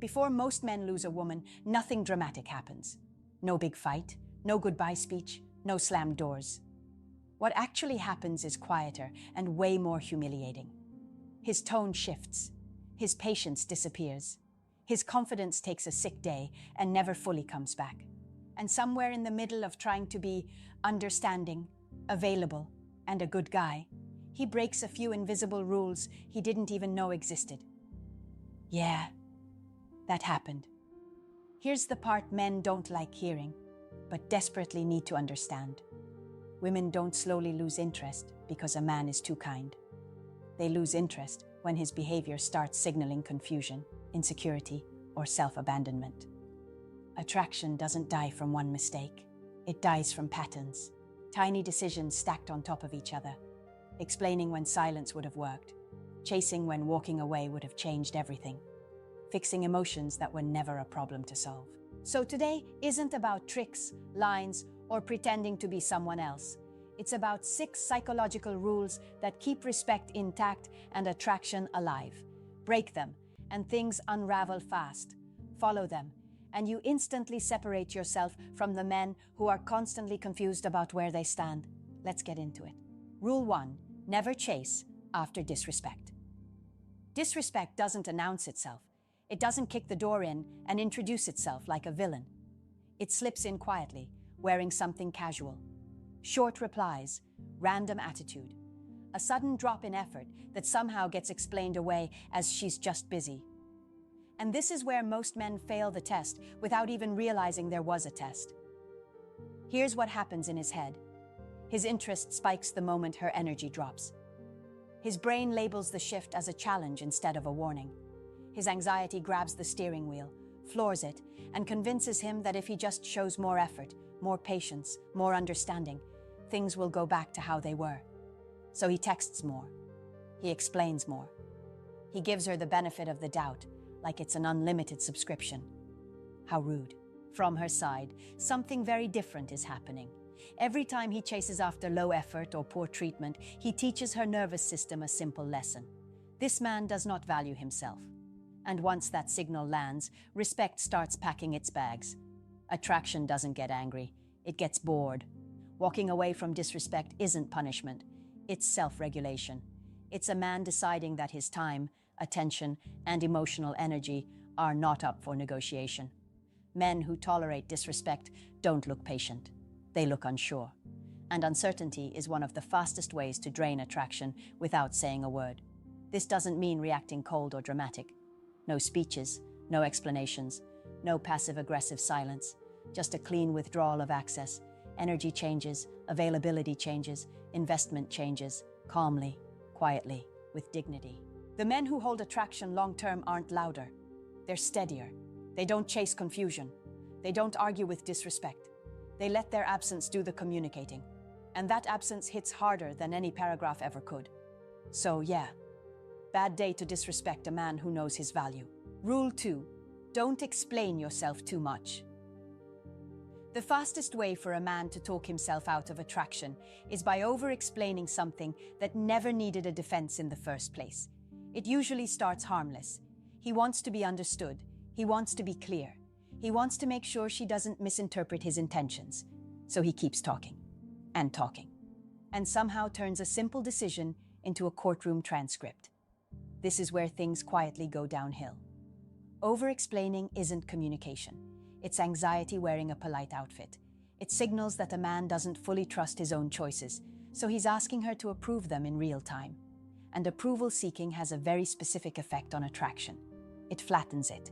Before most men lose a woman, nothing dramatic happens. No big fight, no goodbye speech, no slammed doors. What actually happens is quieter and way more humiliating. His tone shifts. His patience disappears. His confidence takes a sick day and never fully comes back. And somewhere in the middle of trying to be understanding, available, and a good guy, he breaks a few invisible rules he didn't even know existed. Yeah, that happened. Here's the part men don't like hearing, but desperately need to understand. Women don't slowly lose interest because a man is too kind. They lose interest when his behavior starts signaling confusion, insecurity, or self-abandonment. Attraction doesn't die from one mistake. It dies from patterns, tiny decisions stacked on top of each other, explaining when silence would have worked, chasing when walking away would have changed everything, fixing emotions that were never a problem to solve. So today isn't about tricks, lines, or pretending to be someone else. It's about 6 psychological rules that keep respect intact and attraction alive. Break them, and things unravel fast. Follow them, and you instantly separate yourself from the men who are constantly confused about where they stand. Let's get into it. Rule 1. Never chase after disrespect. Disrespect doesn't announce itself. It doesn't kick the door in and introduce itself like a villain. It slips in quietly, wearing something casual. Short replies, random attitude. A sudden drop in effort that somehow gets explained away as she's just busy. And this is where most men fail the test without even realizing there was a test. Here's what happens in his head. His interest spikes the moment her energy drops. His brain labels the shift as a challenge instead of a warning. His anxiety grabs the steering wheel, floors it, and convinces him that if he just shows more effort, more patience, more understanding, things will go back to how they were. So he texts more. He explains more. He gives her the benefit of the doubt, like it's an unlimited subscription. How rude. From her side, something very different is happening. Every time he chases after low effort or poor treatment, he teaches her nervous system a simple lesson. This man does not value himself. And once that signal lands, respect starts packing its bags. Attraction doesn't get angry, it gets bored. Walking away from disrespect isn't punishment, it's self-regulation. It's a man deciding that his time, attention, and emotional energy are not up for negotiation. Men who tolerate disrespect don't look patient, they look unsure. And uncertainty is one of the fastest ways to drain attraction without saying a word. This doesn't mean reacting cold or dramatic. No speeches, no explanations, no passive-aggressive silence, just a clean withdrawal of access. Energy changes, availability changes, investment changes, calmly, quietly, with dignity. The men who hold attraction long-term aren't louder. They're steadier. They don't chase confusion. They don't argue with disrespect. They let their absence do the communicating. And that absence hits harder than any paragraph ever could. So yeah, bad day to disrespect a man who knows his value. Rule 2. Don't explain yourself too much. The fastest way for a man to talk himself out of attraction is by over-explaining something that never needed a defense in the first place. It usually starts harmless. He wants to be understood. He wants to be clear. He wants to make sure she doesn't misinterpret his intentions. So he keeps talking and talking, and somehow turns a simple decision into a courtroom transcript. This is where things quietly go downhill. Over-explaining isn't communication. It's anxiety wearing a polite outfit. It signals that a man doesn't fully trust his own choices, so he's asking her to approve them in real time. And approval seeking has a very specific effect on attraction. It flattens it,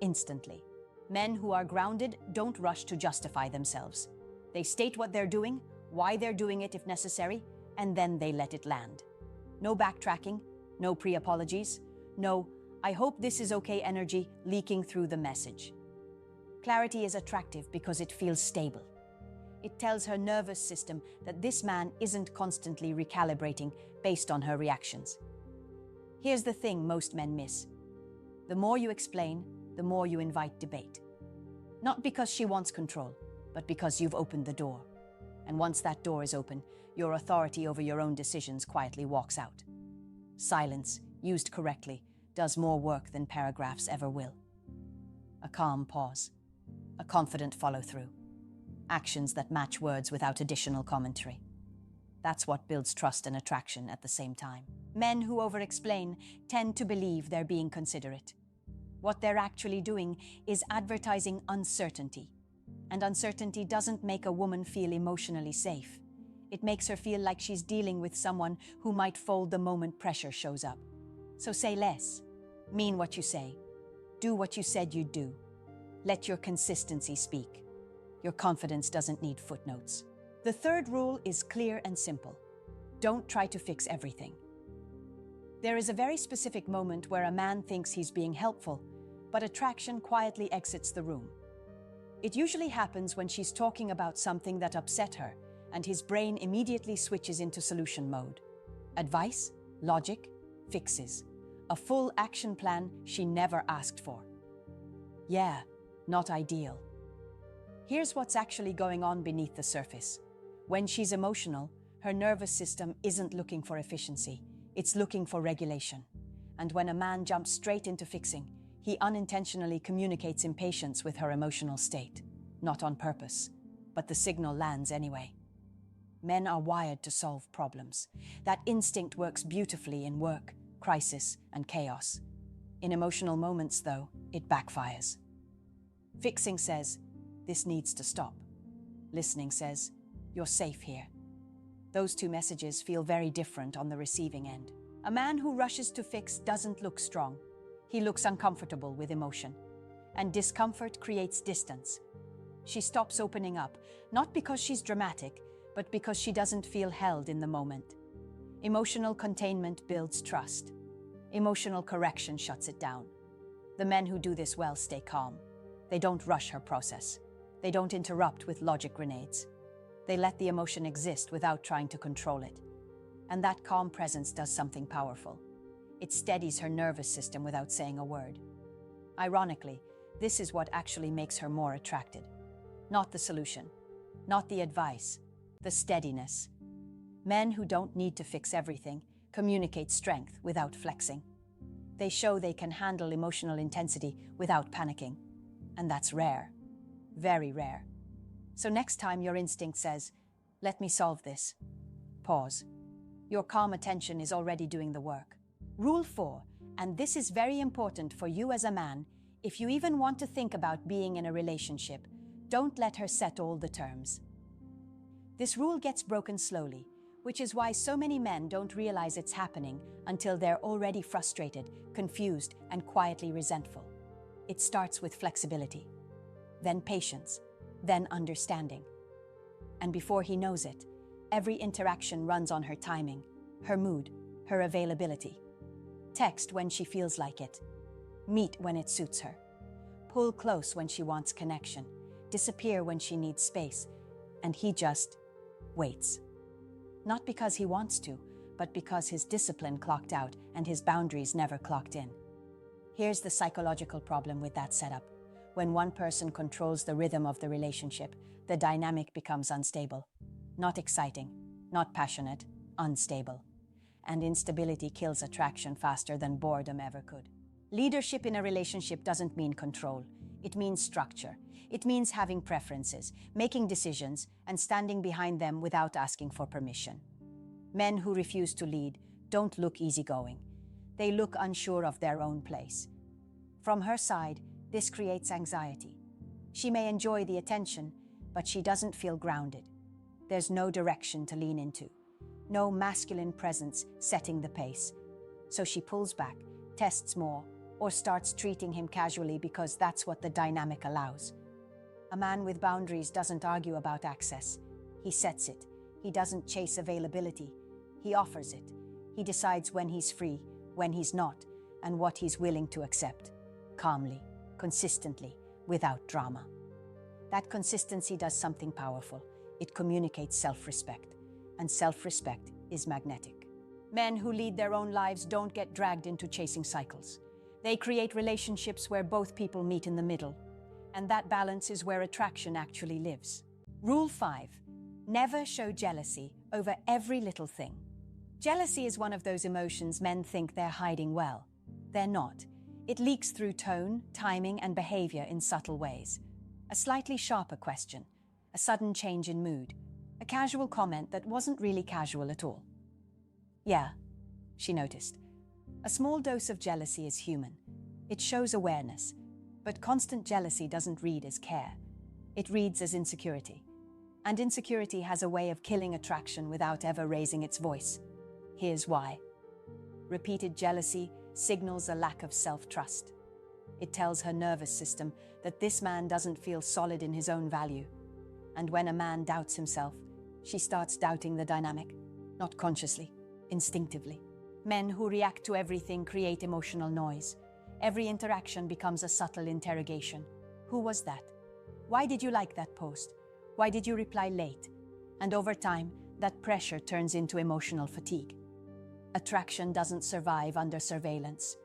instantly. Men who are grounded don't rush to justify themselves. They state what they're doing, why they're doing it if necessary, and then they let it land. No backtracking, no pre-apologies, no "I hope this is okay" energy leaking through the message. Clarity is attractive because it feels stable. It tells her nervous system that this man isn't constantly recalibrating based on her reactions. Here's the thing most men miss. The more you explain, the more you invite debate. Not because she wants control, but because you've opened the door. And once that door is open, your authority over your own decisions quietly walks out. Silence, used correctly, does more work than paragraphs ever will. a calm pause, a confident follow-through, actions that match words without additional commentary. That's what builds trust and attraction at the same time. Men who over-explain tend to believe they're being considerate. What they're actually doing is advertising uncertainty. And uncertainty doesn't make a woman feel emotionally safe. It makes her feel like she's dealing with someone who might fold the moment pressure shows up. So say less. Mean what you say. Do what you said you'd do. Let your consistency speak. Your confidence doesn't need footnotes. The third rule is clear and simple. Don't try to fix everything. There is a very specific moment where a man thinks he's being helpful, but attraction quietly exits the room. It usually happens when she's talking about something that upset her, and his brain immediately switches into solution mode. Advice, logic, fixes. A full action plan she never asked for. Yeah, not ideal. Here's what's actually going on beneath the surface. When she's emotional, her nervous system isn't looking for efficiency, it's looking for regulation. And when a man jumps straight into fixing, he unintentionally communicates impatience with her emotional state. Not on purpose, but the signal lands anyway. Men are wired to solve problems. That instinct works beautifully in work, crisis, and chaos. In emotional moments, though, it backfires. Fixing says, "This needs to stop." Listening says, "You're safe here." Those two messages feel very different on the receiving end. A man who rushes to fix doesn't look strong. He looks uncomfortable with emotion. And discomfort creates distance. She stops opening up, not because she's dramatic, but because she doesn't feel held in the moment. Emotional containment builds trust. Emotional correction shuts it down. The men who do this well stay calm. They don't rush her process. They don't interrupt with logic grenades. They let the emotion exist without trying to control it. And that calm presence does something powerful. It steadies her nervous system without saying a word. Ironically, this is what actually makes her more attracted. Not the solution, not the advice, the steadiness. Men who don't need to fix everything communicate strength without flexing. They show they can handle emotional intensity without panicking. And that's rare. Very rare. So next time your instinct says, "Let me solve this," pause. Your calm attention is already doing the work. Rule 4, and this is very important for you as a man, if you even want to think about being in a relationship, don't let her set all the terms. This rule gets broken slowly, which is why so many men don't realize it's happening until they're already frustrated, confused, and quietly resentful. It starts with flexibility, then patience, then understanding. And before he knows it, every interaction runs on her timing, her mood, her availability. Text when she feels like it. Meet when it suits her. Pull close when she wants connection. Disappear when she needs space. And he just waits. Not because he wants to, but because his discipline clocked out and his boundaries never clocked in. Here's the psychological problem with that setup. When one person controls the rhythm of the relationship, the dynamic becomes unstable. Not exciting, not passionate, unstable. And instability kills attraction faster than boredom ever could. Leadership in a relationship doesn't mean control. It means structure. It means having preferences, making decisions, and standing behind them without asking for permission. Men who refuse to lead don't look easygoing. They look unsure of their own place. From her side, this creates anxiety. She may enjoy the attention, but she doesn't feel grounded. There's no direction to lean into. No masculine presence setting the pace. So she pulls back, tests more, or starts treating him casually because that's what the dynamic allows. A man with boundaries doesn't argue about access. He sets it. He doesn't chase availability. He offers it. He decides when he's free, when he's not, and what he's willing to accept. Calmly, consistently, without drama. That consistency does something powerful. It communicates self-respect. And self-respect is magnetic. Men who lead their own lives don't get dragged into chasing cycles. They create relationships where both people meet in the middle. And that balance is where attraction actually lives. Rule 5. Never show jealousy over every little thing. Jealousy is one of those emotions men think they're hiding well. They're not. It leaks through tone, timing, and behavior in subtle ways. A slightly sharper question, a sudden change in mood, a casual comment that wasn't really casual at all. Yeah, she noticed. A small dose of jealousy is human. It shows awareness, but constant jealousy doesn't read as care. It reads as insecurity. And insecurity has a way of killing attraction without ever raising its voice. Here's why. Repeated jealousy signals a lack of self-trust. It tells her nervous system that this man doesn't feel solid in his own value. And when a man doubts himself, she starts doubting the dynamic, not consciously, instinctively. Men who react to everything create emotional noise. Every interaction becomes a subtle interrogation. Who was that? Why did you like that post? Why did you reply late? And over time, that pressure turns into emotional fatigue. Attraction doesn't survive under surveillance.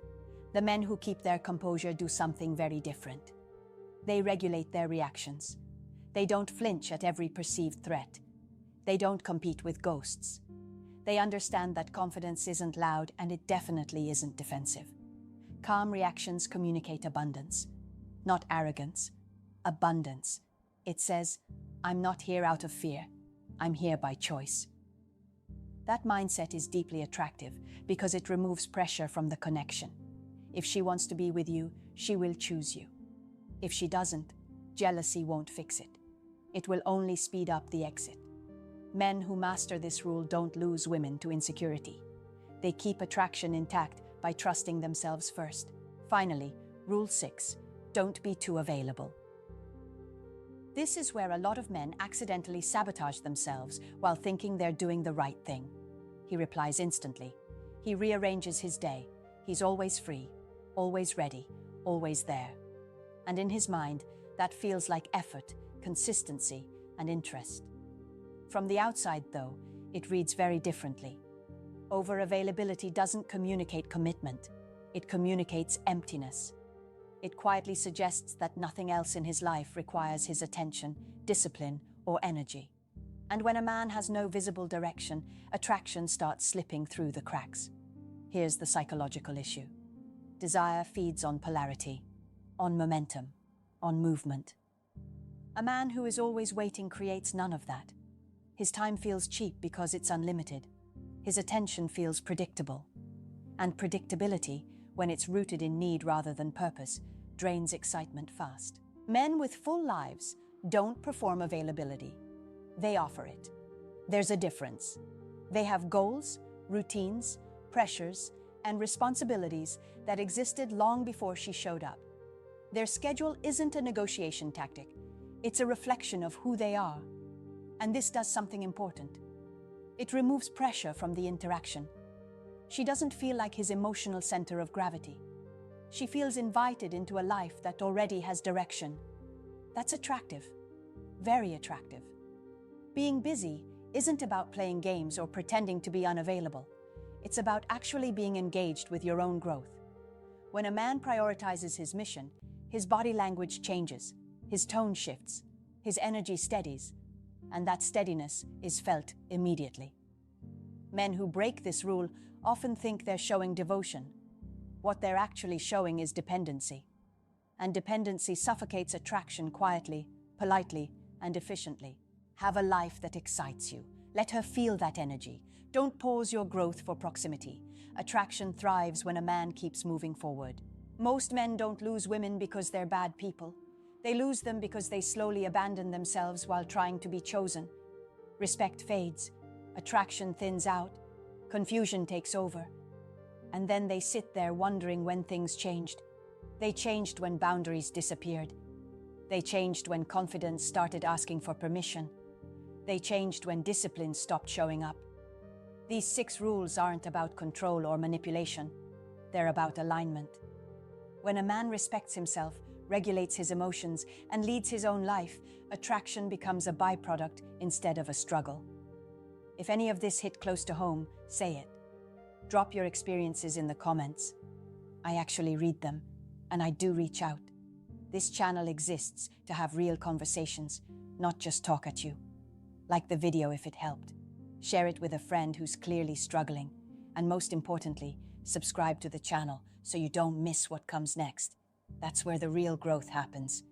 The men who keep their composure do something very different. They regulate their reactions. They don't flinch at every perceived threat. They don't compete with ghosts. They understand that confidence isn't loud and it definitely isn't defensive. Calm reactions communicate abundance, not arrogance. Abundance. It says, I'm not here out of fear. I'm here by choice. That mindset is deeply attractive because it removes pressure from the connection. If she wants to be with you, she will choose you. If she doesn't, jealousy won't fix it. It will only speed up the exit. Men who master this rule don't lose women to insecurity. They keep attraction intact by trusting themselves first. Finally, Rule 6, don't be too available. This is where a lot of men accidentally sabotage themselves while thinking they're doing the right thing. He replies instantly. He rearranges his day. He's always free, always ready, always there. And in his mind, that feels like effort, consistency, and interest. From the outside, though, it reads very differently. Over-availability doesn't communicate commitment. It communicates emptiness. It quietly suggests that nothing else in his life requires his attention, discipline, or energy. And when a man has no visible direction, attraction starts slipping through the cracks. Here's the psychological issue. Desire feeds on polarity, on momentum, on movement. A man who is always waiting creates none of that. His time feels cheap because it's unlimited. His attention feels predictable. And predictability, when it's rooted in need rather than purpose, drains excitement fast. Men with full lives don't perform availability. They offer it. There's a difference. They have goals, routines, pressures, and responsibilities that existed long before she showed up. Their schedule isn't a negotiation tactic. It's a reflection of who they are. And this does something important. It removes pressure from the interaction. She doesn't feel like his emotional center of gravity. She feels invited into a life that already has direction. That's attractive. Very attractive. Being busy isn't about playing games or pretending to be unavailable. It's about actually being engaged with your own growth. When a man prioritizes his mission, his body language changes, his tone shifts, his energy steadies, and that steadiness is felt immediately. Men who break this rule often think they're showing devotion. What they're actually showing is dependency. And dependency suffocates attraction quietly, politely, and efficiently. Have a life that excites you. Let her feel that energy. Don't pause your growth for proximity. Attraction thrives when a man keeps moving forward. Most men don't lose women because they're bad people. They lose them because they slowly abandon themselves while trying to be chosen. Respect fades. Attraction thins out. Confusion takes over. And then they sit there wondering when things changed. They changed when boundaries disappeared. They changed when confidence started asking for permission. They changed when discipline stopped showing up. These 6 rules aren't about control or manipulation. They're about alignment. When a man respects himself, regulates his emotions, and leads his own life, attraction becomes a byproduct instead of a struggle. If any of this hit close to home, say it. Drop your experiences in the comments. I actually read them, and I do reach out. This channel exists to have real conversations, not just talk at you. Like the video if it helped. Share it with a friend who's clearly struggling. And most importantly, Subscribe to the channel so you don't miss what comes next. That's where the real growth happens.